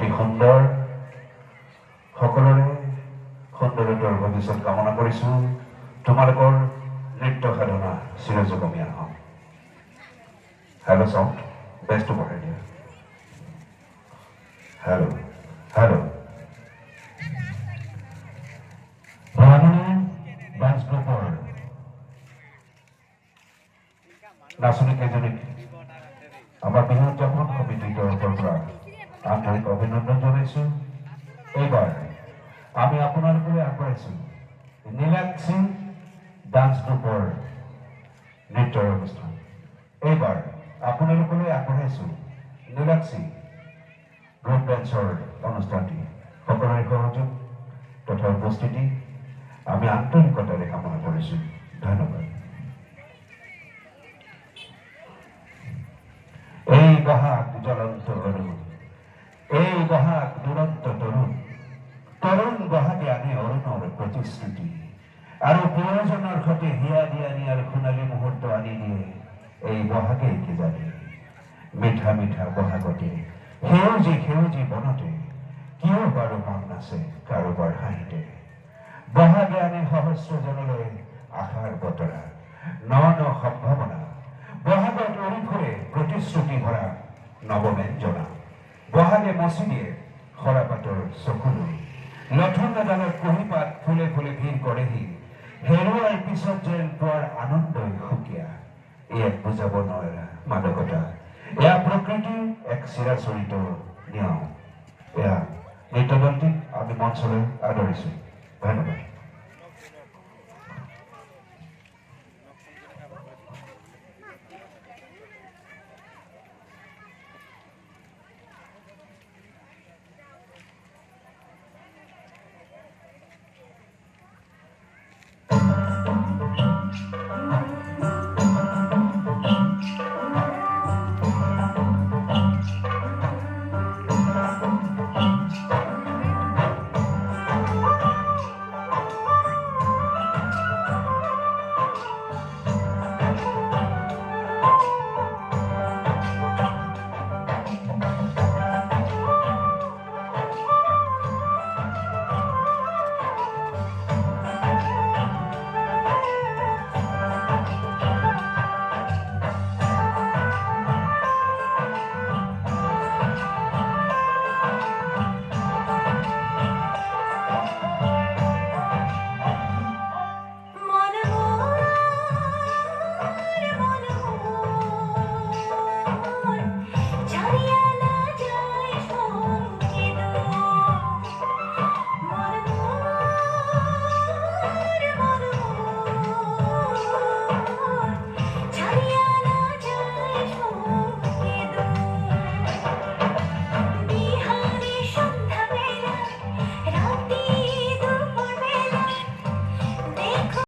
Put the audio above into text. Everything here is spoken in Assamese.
অতি সুন্দৰ সকলোৰে সুন্দৰতৰ ভৱিষ্যত কামনা কৰিছোঁ। তোমালোকৰ নৃত্য সাধনা চিৰজীৱনীয়া হওক। হেল্ল' চাউণ্ড বেষ্টটো বঢ়াই দিয়া। হেল্ল' হেল্ল' ডান্স গ্ৰুপৰ নাচনী কেইজনীক আমাৰ বিহু উদযাপন সমিতিৰ তৰফৰ পৰা আন্তৰিক অভিনন্দন জনাইছোঁ। এইবাৰ আমি আপোনালোকলৈ আগবঢ়াইছোঁ নীলাক্ষী ডান্স গ্ৰুপৰ নৃত্যৰ অনুষ্ঠান। এইবাৰ আপোনালোকলৈ আগবঢ়াইছোঁ নীলাক্ষী গ্ৰুপ ডান্সৰ অনুষ্ঠানটি। সকলোৰে সহযোগ তথা উপস্থিতি আমি আন্তৰিকতাৰে কামনা কৰিছোঁ। ধন্যবাদ। এই বহাগ জ্বলন্ত অৰুণ, এই বহাগ দুৰন্ত তৰুণ, তৰুণ বহাগে আনে অৰুণৰ প্ৰতিশ্ৰুতি আৰু প্ৰিয়জনৰ সৈতে হিয়া দিয়া নিয়াৰ সোণালী মুহূৰ্ত আনি দিয়ে এই বহাগে কিজানি। মিঠা মিঠা বহাগতে সেউজী সেউজী বনতে কিয় বাৰু মন নাছে কাৰোবাৰ হাঁহিতে। বহাগে আনে সহস্ৰজনলৈ আশাৰ বতৰা, ন ন সম্ভাৱনা। বহাগত উৰি ফুৰে প্ৰতিশ্ৰুতি ভৰা নৱব্যঞ্জনা। বহাগে মচি দিয়ে সৰাপাতৰ চকুলৈ, লঠুন এডালত কুঁহিপাত ফুলে ফুলে ভিৰ কৰেহি। হেৰুৱাৰ পিছত যেন পোৱাৰ আনন্দই সুকীয়া। ইয়াক বুজাব নোৱাৰা মাদকতা, এয়া প্ৰকৃতিৰ এক চিৰাচৰিত নিয়ম। এয়া নৃত্যদলটিক আমি মঞ্চলৈ আদৰিছোঁ। ধন্যবাদ।